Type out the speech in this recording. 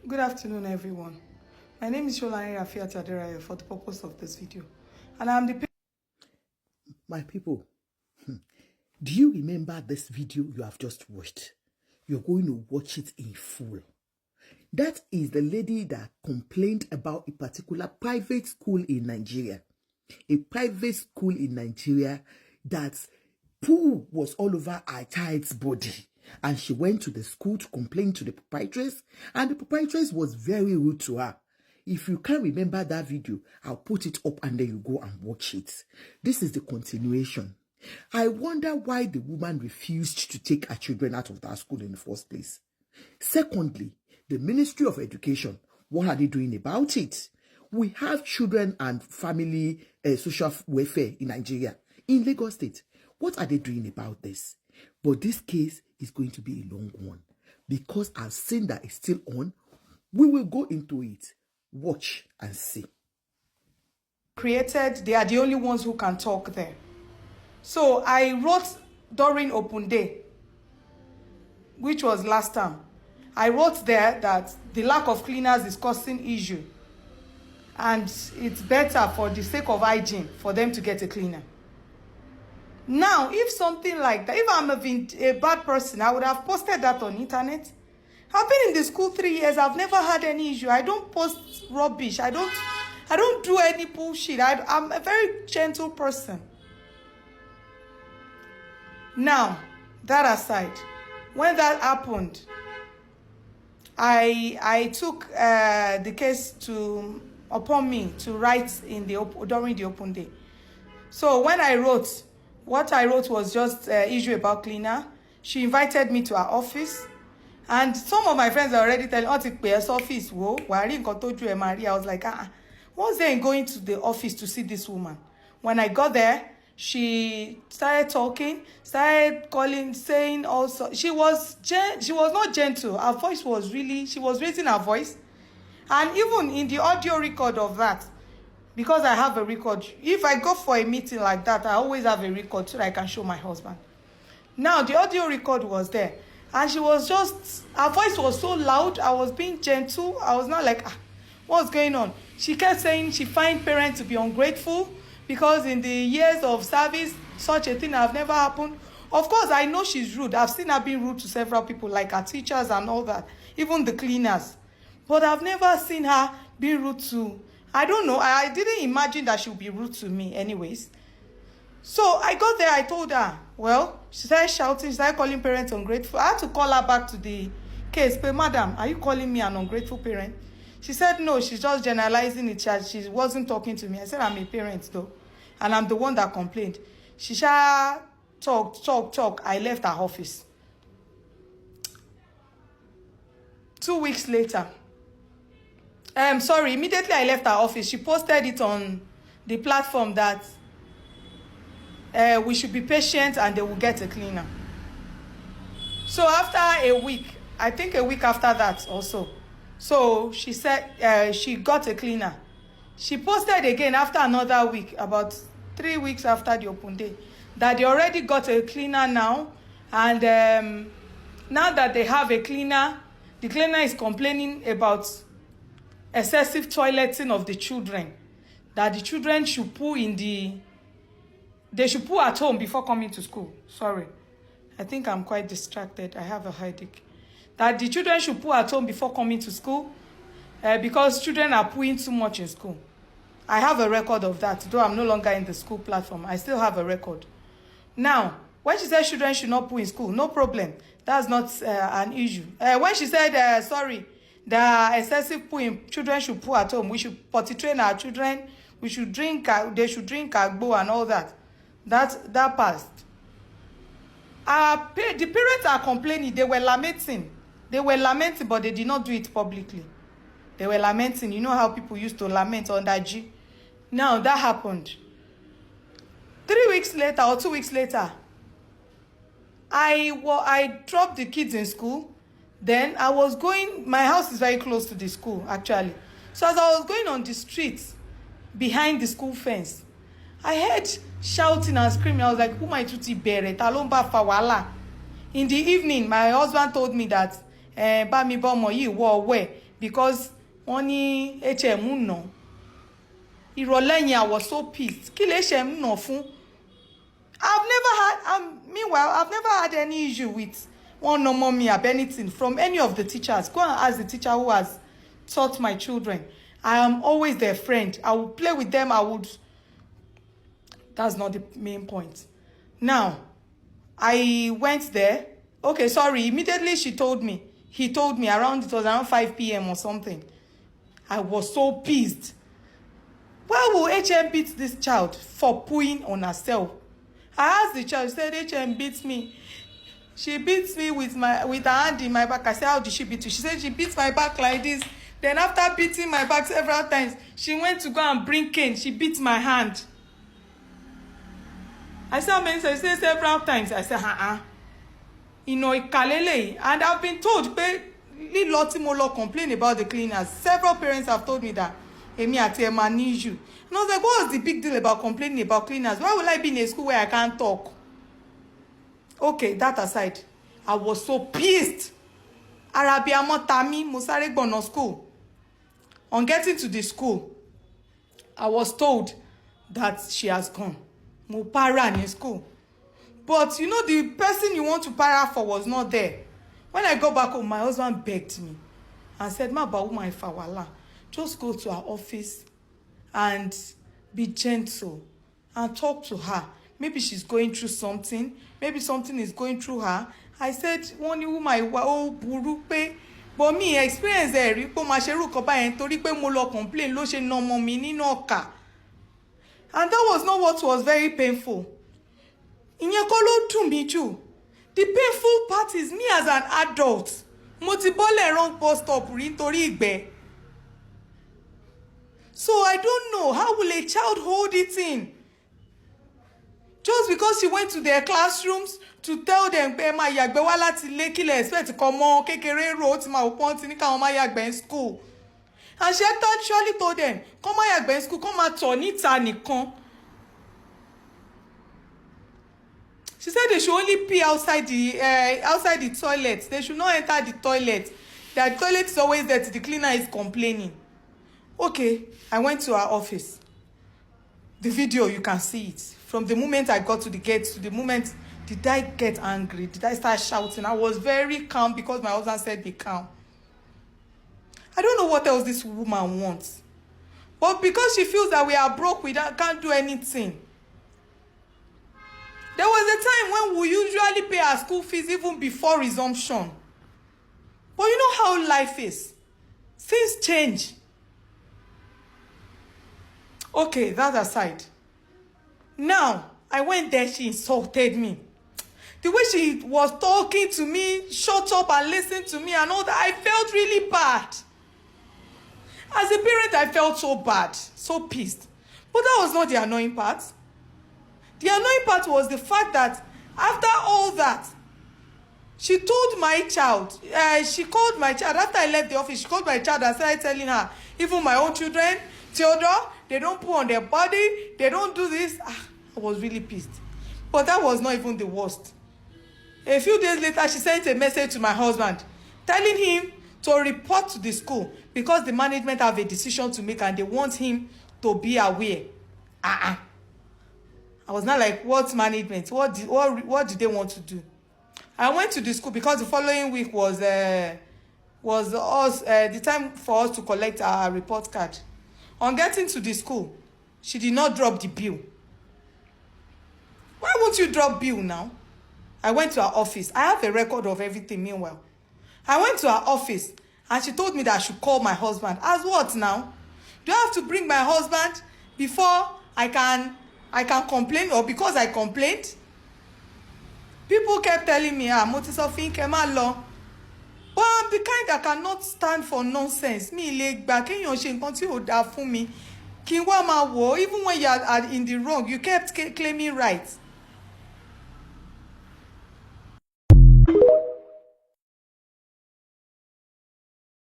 Good afternoon, everyone. My name is Sholani Rafiat Aderaya for the purpose of this video. And I'm the... My people, do you remember this video you have just watched? You're going to watch it in full. That is the lady that complained about a particular private school in Nigeria. A private school in Nigeria that poo was all over her child's body. And she went to the school to complain to the proprietress, and the proprietress was very rude to her. If you can't remember that video, I'll put it up and then you go and watch it. This is the continuation. I wonder why the woman refused to take her children out of that school in the first place. Secondly, the Ministry of Education, what are they doing about it? We have children and family social welfare in Nigeria, in Lagos State. What are they doing about this? But this case is going to be a long one because I've seen that it's still on. We will go into it. Watch and see. Created, they are the only ones who can talk there. So I wrote during Open Day, which was last time. I wrote there that the lack of cleaners is causing issue. And it's better for the sake of hygiene for them to get a cleaner. Now, if something like that, if I'm a bad person, I would have posted that on internet. I've been in the school 3 years. I've never had any issue. I don't post rubbish. I don't do any bullshit. I'm a very gentle person. Now, that aside, when that happened, I took the case upon me to write during the Open Day. So when I wrote, what I wrote was just issue about cleaner. She invited me to her office. And some of my friends are already telling, oh, it's office. Whoa, I was like, what's there in going to the office to see this woman? When I got there, she started talking, started calling, saying also, she was not gentle. Her voice was really, she was raising her voice. And even in the audio record of that, because I have a record, if I go for a meeting like that, I always have a record so that I can show my husband. Now, the audio record was there. And she was just, her voice was so loud. I was being gentle. I was not like, what's going on? She kept saying she finds parents to be ungrateful because in the years of service, such a thing have never happened. Of course, I know she's rude. I've seen her being rude to several people, like her teachers and all that, even the cleaners. But I've never seen her be rude to, I don't know. I didn't imagine that she would be rude to me anyways. So I got there, I told her, well, she started shouting, she started calling parents ungrateful. I had to call her back to the case. But madam, are you calling me an ungrateful parent? She said, no, she's just generalizing it. She wasn't talking to me. I said, I'm a parent though. And I'm the one that complained. She talk. I left her office. 2 weeks later, immediately I left her office. She posted it on the platform that we should be patient and they will get a cleaner. So after a week, I think a week after that also, so she said she got a cleaner. She posted again after another week, about 3 weeks after the Open Day, that they already got a cleaner now. And now that they have a cleaner, the cleaner is complaining about excessive toileting of the children, that the children should poo they should poo at home before coming to school. Sorry, I think I'm quite distracted. I have a headache. That the children should poo at home before coming to school because children are pooing too much in school. I have a record of that, though I'm no longer in the school platform. I still have a record. Now, when she said children should not poo in school, no problem. That's not an issue. When she said, the excessive pooing, children should poo at home. We should potty train our children. We should drink, they should drink agbo and all that. That passed. The parents are complaining. They were lamenting. But they did not do it publicly. They were lamenting. You know how people used to lament on that G. Now, that happened. 3 weeks later or 2 weeks later, I dropped the kids in school. Then I was going, my house is very close to the school, actually. So as I was going on the streets behind the school fence, I heard shouting and screaming. I was like, who my tuti bere? Talomba fawala. In the evening, my husband told me that Bami Bomo yi wo where because wọ́n ní HM nà. Ìrọ̀lẹ́ yẹn I was so pissed. Kí lè HM nà fún? Meanwhile, I've never had any issue with one no mommy or anything from any of the teachers. Go and ask the teacher who has taught my children. I am always their friend. I will play with them. That's not the main point. Now, I went there. Okay, sorry. Immediately he told me it was around 5 p.m. or something. I was so pissed. Why will HM beat this child for pooing on herself? I asked the child, said HM beats me. She beats me with her hand in my back. I said, how did she beat you? She said she beats my back like this. Then after beating my back several times, she went to go and bring cane. She beat my hand. I said, how many times? She said several times. I said, You know, ikalele. And I've been told, complain about the cleaners. Several parents have told me that. Emi ati Emma need you. And I was like, what was the big deal about complaining about cleaners? Why would I be in a school where I can't talk? Okay, that aside, I was so pissed. Arabiamo Tami Musare Gbono school. On getting to the school, I was told that she has gone. Mupara in school. But you know, the person you want to para for was not there. When I got back home, my husband begged me and said, Ma ba uma ifawala. Just go to her office and be gentle and talk to her. Maybe she's going through something. Maybe something is going through her. I said, one woman, oh, burupe. But me, experience there, ripo masheru koba en tori pe mo lo complain lo she no mo mi nínú ọkà. And that was not what was very painful. Ìyẹn kọ́ ló dùn mí jù. The painful part is me as an adult. Mo ti bọ́lẹ̀ wrong bus stop rí nítorí ìgbẹ́. So I don't know, how will a child hold it in? Just because she went to their classrooms to tell them, ma yàgbẹ́ wá láti ilé kí lẹ expect kọ́mọ kékeré ro ti ma wọ́n ti ní káwọn má yàgbẹ́ in school. And she actually told them, come má yàgbẹ́ in school, come má tọ̀ níta nìkan. She said they should only pee outside the toilet. They should not enter the toilet. The toilet is always dirty. The cleaner is complaining. Okay, I went to her office. The video, you can see it. From the moment I got to the gate to the moment, did I get angry? Did I start shouting? I was very calm because my husband said be calm. I don't know what else this woman wants. But because she feels that we are broke, we can't do anything. There was a time when we usually pay our school fees even before resumption. But you know how life is. Things change. Okay, that aside. Now, I went there, she insulted me. The way she was talking to me, shut up and listen to me and all that, I felt really bad. As a parent, I felt so bad, so pissed. But that was not the annoying part. The annoying part was the fact that after all that, she told my child, she called my child, after I left the office, she called my child and started telling her, even my own children, Theodore, they don't put on their body, they don't do this. I was really pissed. But that was not even the worst. A few days later, she sent a message to my husband, telling him to report to the school because the management have a decision to make and they want him to be aware. I was not like, what management? What did they want to do? I went to the school because the following week was the time for us to collect our report card. On getting to the school, she did not drop the bill. Why won't you drop bill now? I went to her office. I have a record of everything meanwhile. I went to her office and she told me that I should call my husband. As what now? Do I have to bring my husband before I can complain or because I complained? People kept telling me, mo ti sọ fún yín má lọ. But I'm the kind that cannot stand for nonsense. Mi lè gbà kéèyàn ṣe nǹkan tí ò dáa fún mi. Kí n wá máa wò, even when you are in the wrong, you kept claiming rights.